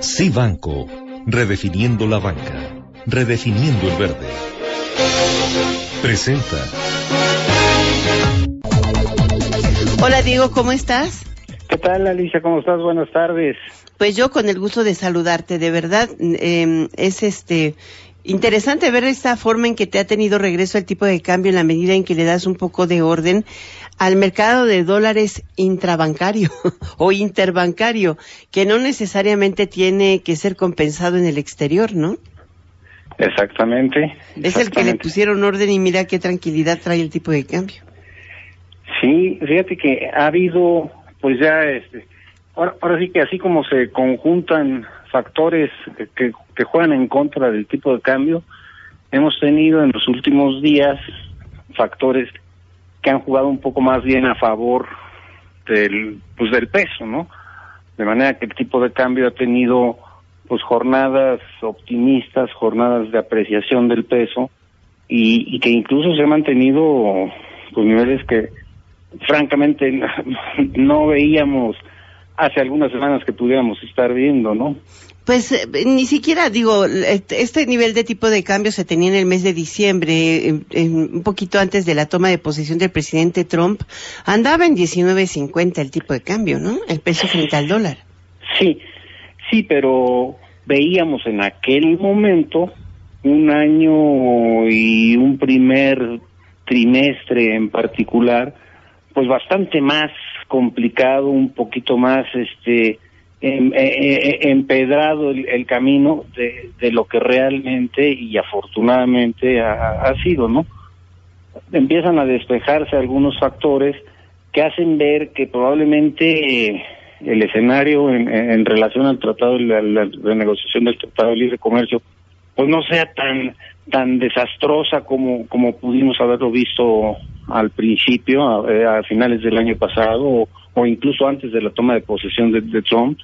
Sí Banco, redefiniendo la banca, redefiniendo el verde. Presenta. Hola Diego, ¿cómo estás? ¿Qué tal, Alicia? ¿Cómo estás? Buenas tardes. Pues yo con el gusto de saludarte, de verdad, es interesante ver esta forma en que te ha tenido regreso el tipo de cambio en la medida en que le das un poco de orden al mercado de dólares intrabancario o interbancario, que no necesariamente tiene que ser compensado en el exterior, ¿no? Exactamente. Es el que le pusieron orden y mira qué tranquilidad trae el tipo de cambio. Sí, fíjate que ha habido, pues ya, ahora sí que así como se conjuntan factores que juegan en contra del tipo de cambio, hemos tenido en los últimos días factores que han jugado un poco más bien a favor del peso, ¿no? De manera que el tipo de cambio ha tenido pues jornadas optimistas, jornadas de apreciación del peso y que incluso se han mantenido pues niveles que francamente no veíamos hace algunas semanas que pudiéramos estar viendo, ¿no? Pues ni siquiera, digo, este nivel de tipo de cambio se tenía en el mes de diciembre, un poquito antes de la toma de posesión del presidente Trump, andaba en 19.50 el tipo de cambio, ¿no? El peso frente al dólar. Sí, pero veíamos en aquel momento un año y un primer trimestre en particular, pues bastante más complicado, un poquito más empedrado el camino de lo que realmente y afortunadamente ha sido, ¿no? Empiezan a despejarse algunos factores que hacen ver que probablemente el escenario en relación al tratado, la renegociación del Tratado de Libre Comercio, pues no sea tan desastrosa como pudimos haberlo visto al principio, a finales del año pasado, o incluso antes de la toma de posesión de Trump.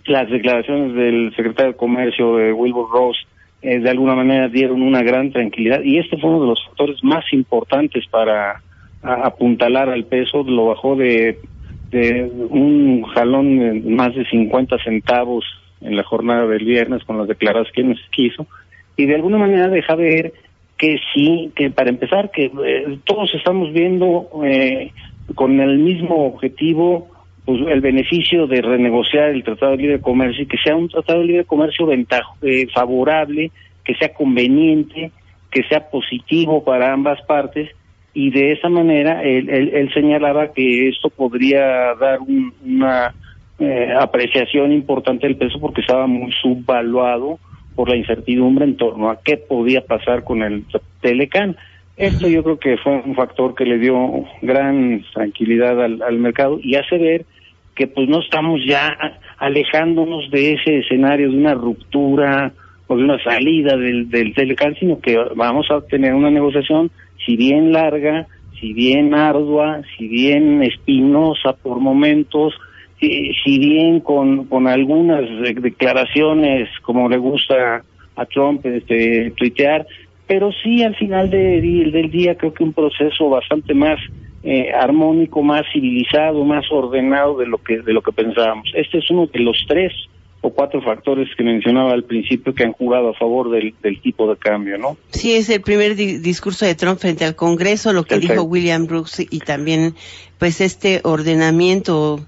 Las declaraciones del secretario de Comercio, Wilbur Ross, de alguna manera dieron una gran tranquilidad, y este fue uno de los factores más importantes para apuntalar al peso. Lo bajó de un jalón más de 50 centavos en la jornada del viernes con las declaraciones que hizo, y de alguna manera deja ver que sí, que para empezar, que todos estamos viendo con el mismo objetivo, pues el beneficio de renegociar el Tratado de Libre Comercio, y que sea un Tratado de Libre Comercio favorable, que sea conveniente, que sea positivo para ambas partes, y de esa manera él señalaba que esto podría dar una apreciación importante del peso, porque estaba muy subvaluado por la incertidumbre en torno a qué podía pasar con el Telecán. Esto yo creo que fue un factor que le dio gran tranquilidad al mercado, y hace ver que pues no estamos ya alejándonos de ese escenario de una ruptura o de una salida del Telecán, sino que vamos a tener una negociación, si bien larga, si bien ardua, si bien espinosa por momentos, si bien con algunas declaraciones como le gusta a Trump tuitear, pero sí al final del día creo que un proceso bastante más armónico, más civilizado, más ordenado de lo que pensábamos. Este es uno de los 3 o 4 factores que mencionaba al principio que han jugado a favor del tipo de cambio, ¿no? Sí, es el primer discurso de Trump frente al Congreso, lo que dijo William Brooks, y también pues este ordenamiento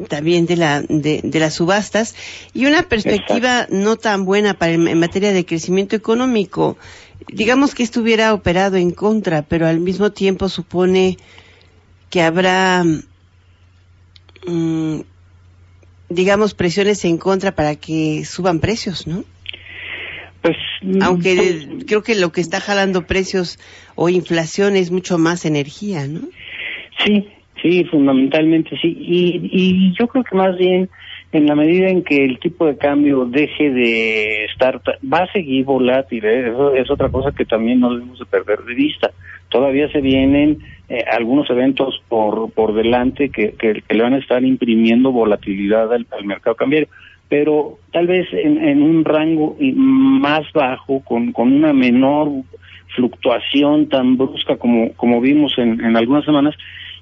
también de las subastas, y una perspectiva no tan buena en materia de crecimiento económico. Digamos que esto hubiera operado en contra, pero al mismo tiempo supone que habrá digamos, presiones en contra para que suban precios, ¿no? Pues, aunque creo que lo que está jalando precios o inflación es mucho más energía, ¿no? Sí, fundamentalmente sí, y yo creo que más bien en la medida en que el tipo de cambio deje de estar, va a seguir volátil, eso es otra cosa que también no debemos de perder de vista. Todavía se vienen algunos eventos por delante que le van a estar imprimiendo volatilidad al mercado cambiario, pero tal vez en un rango más bajo, con una menor fluctuación tan brusca como vimos en algunas semanas.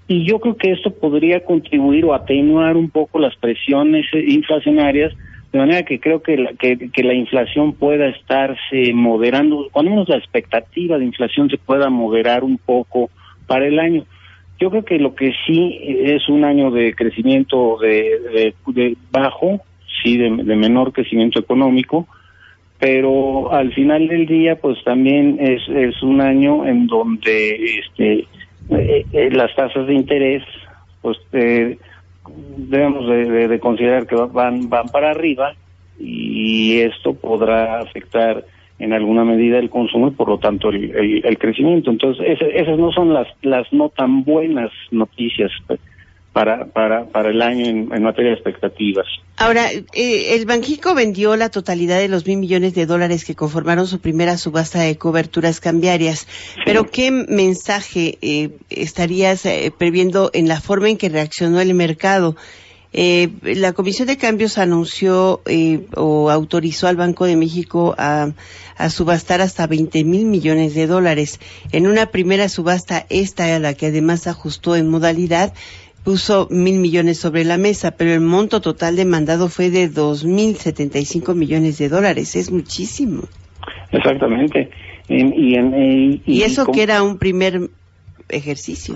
Y yo creo que esto podría contribuir o atenuar un poco las presiones inflacionarias de manera que creo que la inflación pueda estarse moderando, cuando menos la expectativa de inflación se pueda moderar un poco para el año. Yo creo que lo que sí es un año de crecimiento de bajo, sí, de menor crecimiento económico, pero al final del día pues también es un año en donde las tasas de interés pues debemos de considerar que van para arriba, y esto podrá afectar en alguna medida el consumo y por lo tanto el crecimiento. Entonces esas no son las no tan buenas noticias para el año en materia de expectativas. Ahora, el Banxico vendió la totalidad de los $1,000 millones que conformaron su primera subasta de coberturas cambiarias. Sí. Pero ¿qué mensaje estarías previendo en la forma en que reaccionó el mercado? La Comisión de Cambios anunció o autorizó al Banco de México a subastar hasta $20,000 millones. En una primera subasta, esta a la que además ajustó en modalidad, puso $1,000 millones sobre la mesa, pero el monto total demandado fue de $2,075 millones. Es muchísimo. Exactamente. Y eso que era un primer ejercicio.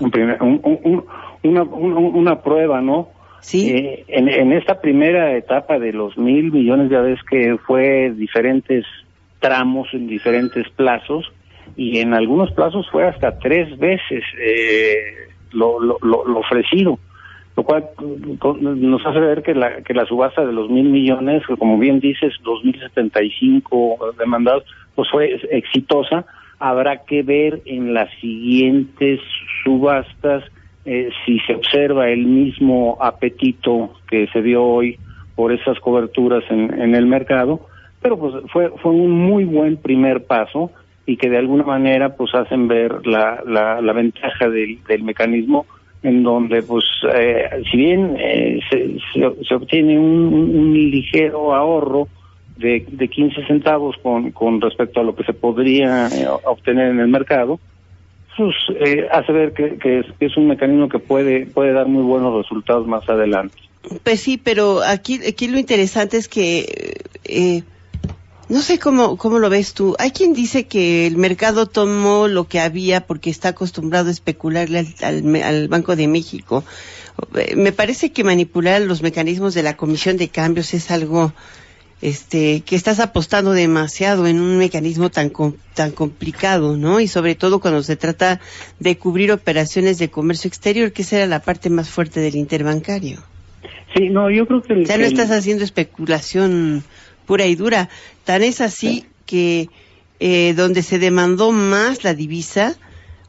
Una prueba, ¿no? Sí. En esta primera etapa de los $1,000 millones, ya ves que fue diferentes tramos en diferentes plazos, y en algunos plazos fue hasta 3 veces lo ofrecido, lo cual nos hace ver que la subasta de los $1,000 millones, que como bien dices, 2,075 demandados, pues fue exitosa. Habrá que ver en las siguientes subastas si se observa el mismo apetito que se dio hoy por esas coberturas en el mercado, pero pues fue un muy buen primer paso, y que de alguna manera pues hacen ver la ventaja del mecanismo, en donde pues si bien se obtiene un ligero ahorro de 15 centavos con respecto a lo que se podría obtener en el mercado, pues hace ver que es un mecanismo que puede dar muy buenos resultados más adelante. Pues sí, pero aquí lo interesante es que no sé cómo lo ves tú. Hay quien dice que el mercado tomó lo que había porque está acostumbrado a especularle al Banco de México. Me parece que manipular los mecanismos de la Comisión de Cambios es algo que estás apostando demasiado en un mecanismo tan complicado, ¿no? Y sobre todo cuando se trata de cubrir operaciones de comercio exterior, que esa era la parte más fuerte del interbancario. Sí, no, yo creo que... Ya no estás haciendo especulación pura y dura. Tan es así que donde se demandó más la divisa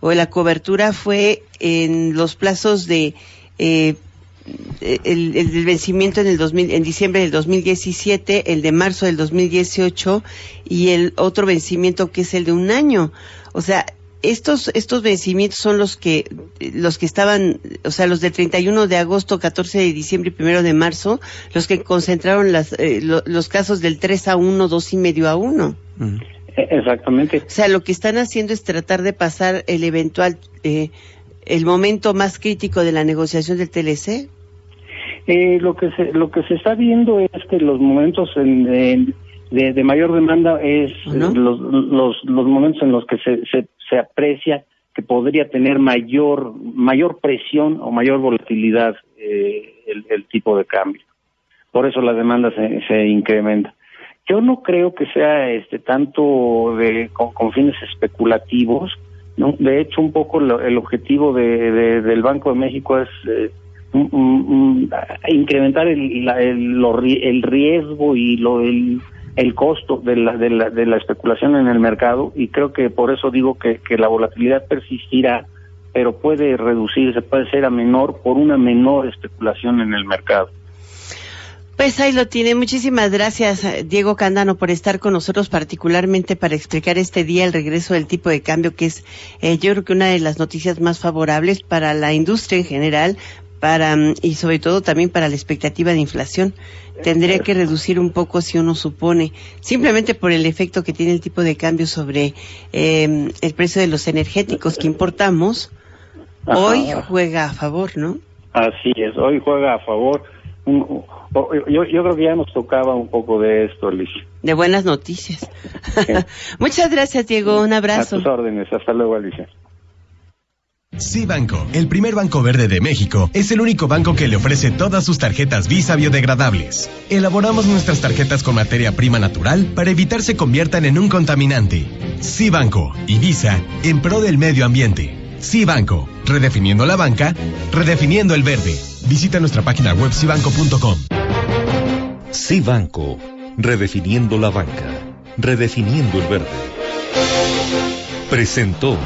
o la cobertura fue en los plazos de el vencimiento en diciembre del 2017, el de marzo del 2018 y el otro vencimiento que es el de un año. O sea, estos vencimientos son los que estaban, o sea, los del 31 de agosto, 14 de diciembre y 1 de marzo, los que concentraron los casos del 3-1, 2,5-1. Exactamente. O sea, lo que están haciendo es tratar de pasar el eventual, el momento más crítico de la negociación del TLC. Lo que se está viendo es que los momentos de mayor demanda es ¿no? los momentos en los que se aprecia que podría tener mayor presión o mayor volatilidad el tipo de cambio. Por eso la demanda se incrementa. Yo no creo que sea tanto con fines especulativos, ¿no? De hecho, un poco el objetivo del Banco de México es incrementar el riesgo y el costo de la especulación en el mercado, y creo que por eso digo que la volatilidad persistirá, pero puede reducirse, puede ser a menor por una menor especulación en el mercado. Pues ahí lo tiene. Muchísimas gracias, Diego Cándano, por estar con nosotros, particularmente para explicar este día el regreso del tipo de cambio, que es yo creo que una de las noticias más favorables para la industria en general, y sobre todo también para la expectativa de inflación. Tendría que reducir un poco, si uno supone, simplemente por el efecto que tiene el tipo de cambio sobre el precio de los energéticos que importamos. Ajá. Hoy juega a favor, ¿no? Así es, hoy juega a favor, yo creo que ya nos tocaba un poco de esto, Alicia. De buenas noticias. Muchas gracias, Diego. Un abrazo. A tus órdenes. Hasta luego, Alicia. Cibanco, el primer banco verde de México, es el único banco que le ofrece todas sus tarjetas Visa biodegradables. Elaboramos nuestras tarjetas con materia prima natural para evitar se conviertan en un contaminante. Cibanco y Visa en pro del medio ambiente. Cibanco, redefiniendo la banca, redefiniendo el verde. Visita nuestra página web cibanco.com. Cibanco, redefiniendo la banca, redefiniendo el verde. Presentó